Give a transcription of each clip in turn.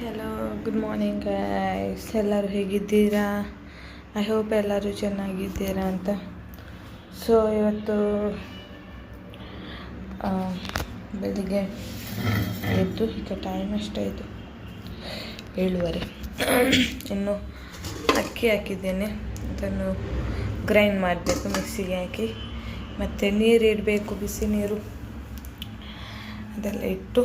Hello good morning guys. ಎಲ್ಲರೂ ಹೇಗಿದ್ದೀರಾ? I hope ಎಲ್ಲರೂ ಚೆನ್ನಾಗಿದ್ದೀರಾ ಅಂತ. ಸೊ ಇವತ್ತು ಬೆಳಿಗ್ಗೆ ಎದ್ದು ಈಗ ಟೈಮ್ ಎಷ್ಟಾಯಿತು? 7:30. ಇನ್ನು ಅಕ್ಕಿ ಹಾಕಿದ್ದೇನೆ, ಅದನ್ನು ಗ್ರೈಂಡ್ ಮಾಡಬೇಕು ಮಿಕ್ಸಿಗೆ ಹಾಕಿ. ಮತ್ತು ನೀರು ಇಡಬೇಕು, ಬಿಸಿ ನೀರು ಅದೆಲ್ಲ ಇಟ್ಟು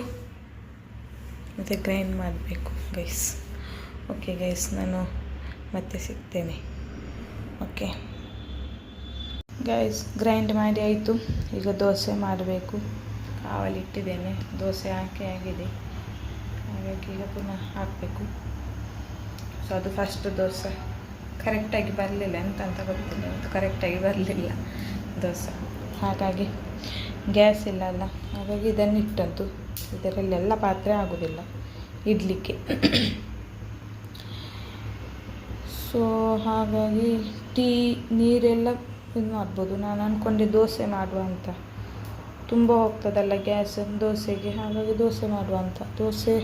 ಮತ್ತು ಗ್ರೈಂಡ್ ಮಾಡಬೇಕು ಗೈಸ್. ಓಕೆ ಗೈಸ್, ನಾನು ಮತ್ತೆ ಸಿಗ್ತೇನೆ. ಓಕೆ ಗೈಸ್, ಗ್ರೈಂಡ್ ಮಾಡಿ ಆಯಿತು. ಈಗ ದೋಸೆ ಮಾಡಬೇಕು. ಕಾವಲಿಟ್ಟಿದ್ದೇನೆ, ದೋಸೆ ಹಾಕಿ ಆಗಿದೆ. ಹಾಗಾಗಿ ಈಗ ಪುನಃ ಹಾಕಬೇಕು. ಸೊ ಅದು ಫಸ್ಟ್ ದೋಸೆ ಕರೆಕ್ಟಾಗಿ ಬರಲಿಲ್ಲ, ಎಂತ ಗೊತ್ತಿಲ್ಲ, ಕರೆಕ್ಟಾಗಿ ಬರಲಿಲ್ಲ ದೋಸೆ. ಹಾಗಾಗಿ ಗ್ಯಾಸ್ ಇಲ್ಲ ಅಲ್ಲ, ಹಾಗಾಗಿ ಇದನ್ನು ಇಟ್ಟಂತು. ಇದರಲ್ಲೆಲ್ಲ ಪಾತ್ರೆ ಆಗೋದಿಲ್ಲ ಇಡಲಿಕ್ಕೆ. ಸೊ ಹಾಗಾಗಿ ನೀರೆಲ್ಲ ಇದು ಮಾಡ್ಬೋದು. ನಾನು ಅಂದ್ಕೊಂಡೆ ದೋಸೆ ಮಾಡುವ ಅಂತ, ತುಂಬ ಹೋಗ್ತದಲ್ಲ ಗ್ಯಾಸ್ ದೋಸೆಗೆ, ಹಾಗಾಗಿ ದೋಸೆ ಮಾಡುವ ಅಂತ. ದೋಸೆ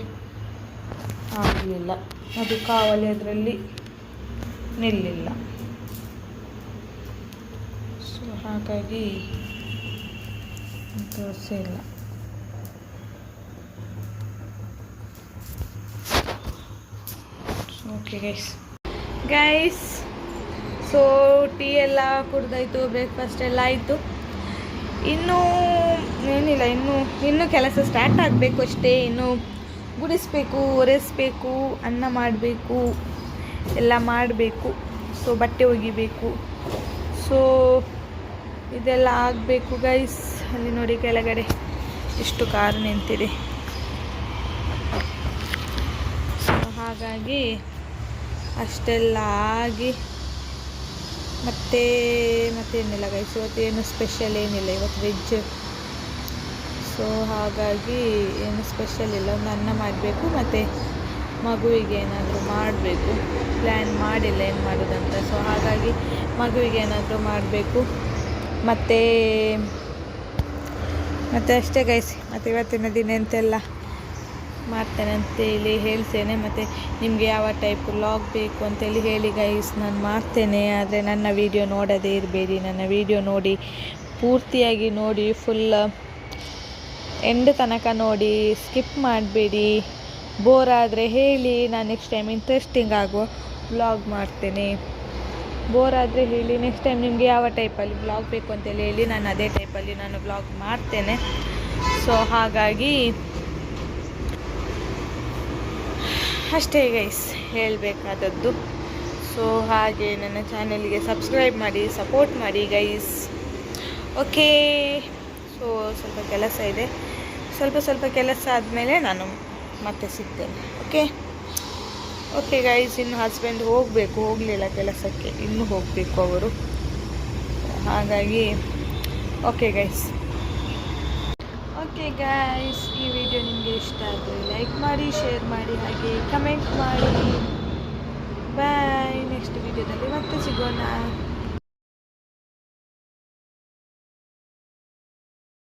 ಆಗಲಿಲ್ಲ, ಅದು ಕಾವಲಿ ಅದರಲ್ಲಿ ನಿಲ್ಲಿಲ್ಲ. ಸೊ ಹಾಗಾಗಿ ದೋಸೆ ಇಲ್ಲ. ಓಕೆ ಗೈಸ್, ಸೊ ಟೀ ಎಲ್ಲ ಕುಡ್ದಾಯಿತು, ಬ್ರೇಕ್ಫಾಸ್ಟ್ ಎಲ್ಲ ಆಯಿತು. ಇನ್ನೂ ಏನಿಲ್ಲ, ಇನ್ನೂ ಕೆಲಸ ಸ್ಟಾರ್ಟ್ ಆಗಬೇಕು ಅಷ್ಟೇ. ಇನ್ನು ಗುಡಿಸಬೇಕು, ಒರೆಸಬೇಕು, ಅನ್ನ ಮಾಡಬೇಕು, ಎಲ್ಲ ಮಾಡಬೇಕು. ಸೊ ಬಟ್ಟೆ ಒಗಿಬೇಕು. ಸೊ ಇದೆಲ್ಲ ಆಗಬೇಕು ಗೈಸ್. ಅಲ್ಲಿ ನೋಡಿ ಕೆಳಗಡೆ ಎಷ್ಟು ಕಾರು ನಿಂತಿದೆ. ಸೊ ಹಾಗಾಗಿ ಅಷ್ಟೆಲ್ಲ ಆಗಿ ಮತ್ತೇನಿಲ್ಲ ಗೈಸ್. ಇವತ್ತು ಏನು ಸ್ಪೆಷಲ್ ಏನಿಲ್ಲ, ಇವತ್ತು ವೆಜ್. ಸೊ ಹಾಗಾಗಿ ಏನು ಸ್ಪೆಷಲ್ ಇಲ್ಲ. ಒಂದು ಅನ್ನ ಮಾಡಬೇಕು, ಮತ್ತು ಮಗುವಿಗೆ ಏನಾದರೂ ಮಾಡಬೇಕು. ಪ್ಲ್ಯಾನ್ ಮಾಡಿಲ್ಲ ಏನು ಮಾಡೋದಂತ. ಸೊ ಹಾಗಾಗಿ ಮಗುವಿಗೆ ಏನಾದರೂ ಮಾಡಬೇಕು. ಮತ್ತು ಅಷ್ಟೇ ಗೈಸ್. ಮತ್ತು ಇವತ್ತಿನ ದಿನ ಎಂತೆಲ್ಲ ಮಾಡ್ತೇನೆ ಅಂತೇಳಿ ಹೇಳ್ತೇನೆ. ಮತ್ತು ನಿಮಗೆ ಯಾವ ಟೈಪ್ ವ್ಲಾಗ್ ಬೇಕು ಅಂತೇಳಿ ಹೇಳಿ ಗೈಸ್, ನಾನು ಮಾಡ್ತೇನೆ. ಆದರೆ ನನ್ನ ವಿಡಿಯೋ ನೋಡದೇ ಇರಬೇಡಿ. ನನ್ನ ವಿಡಿಯೋ ನೋಡಿ, ಪೂರ್ತಿಯಾಗಿ ನೋಡಿ, ಫುಲ್ ಎಂಡ್ ತನಕ ನೋಡಿ, ಸ್ಕಿಪ್ ಮಾಡಬೇಡಿ. ಬೋರ್ ಆದರೆ ಹೇಳಿ, ನಾನು ನೆಕ್ಸ್ಟ್ ಟೈಮ್ ಇಂಟ್ರೆಸ್ಟಿಂಗ್ ಆಗುವ ವ್ಲಾಗ್ ಮಾಡ್ತೇನೆ. ಬೋರ್ ಆದರೆ ಹೇಳಿ, ನೆಕ್ಸ್ಟ್ ಟೈಮ್ ನಿಮಗೆ ಯಾವ ಟೈಪಲ್ಲಿ ವ್ಲಾಗ್ ಬೇಕು ಅಂತೇಳಿ ಹೇಳಿ, ನಾನು ಅದೇ ಟೈಪಲ್ಲಿ ನಾನು ವ್ಲಾಗ್ ಮಾಡ್ತೇನೆ. ಸೊ ಹಾಗಾಗಿ ಅಷ್ಟೇ ಗೈಸ್ ಹೇಳಬೇಕಾದದ್ದು. ಸೊ ಹಾಗೆ ನನ್ನ ಚಾನಲ್ಗೆ ಸಬ್ಸ್ಕ್ರೈಬ್ ಮಾಡಿ, ಸಪೋರ್ಟ್ ಮಾಡಿ ಗೈಸ್. ಓಕೆ, ಸೊ ಸ್ವಲ್ಪ ಕೆಲಸ ಇದೆ. ಸ್ವಲ್ಪ ಕೆಲಸ ಆದಮೇಲೆ ನಾನು ಮತ್ತೆ ಸಿಗ್ತೇನೆ. Okay guys. ಇನ್ನು ಹಸ್ಬೆಂಡ್ ಹೋಗಲಿಲ್ಲ ಕೆಲಸಕ್ಕೆ, ಇನ್ನೂ ಹೋಗಬೇಕು ಅವರು. ಹಾಗಾಗಿ ಓಕೆ ಗೈಸ್. ಈ ವಿಡಿಯೋ ನಿಮಗೆ ಇಷ್ಟ ಆದರೆ ಲೈಕ್ ಮಾಡಿ, ಶೇರ್ ಮಾಡಿ, ಹಾಗೆ ಕಮೆಂಟ್ ಮಾಡಿ. ಬಾಯ್. ನೆಕ್ಸ್ಟ್ ವಿಡಿಯೋದಲ್ಲಿ ಮತ್ತೆ ಸಿಗೋಣ.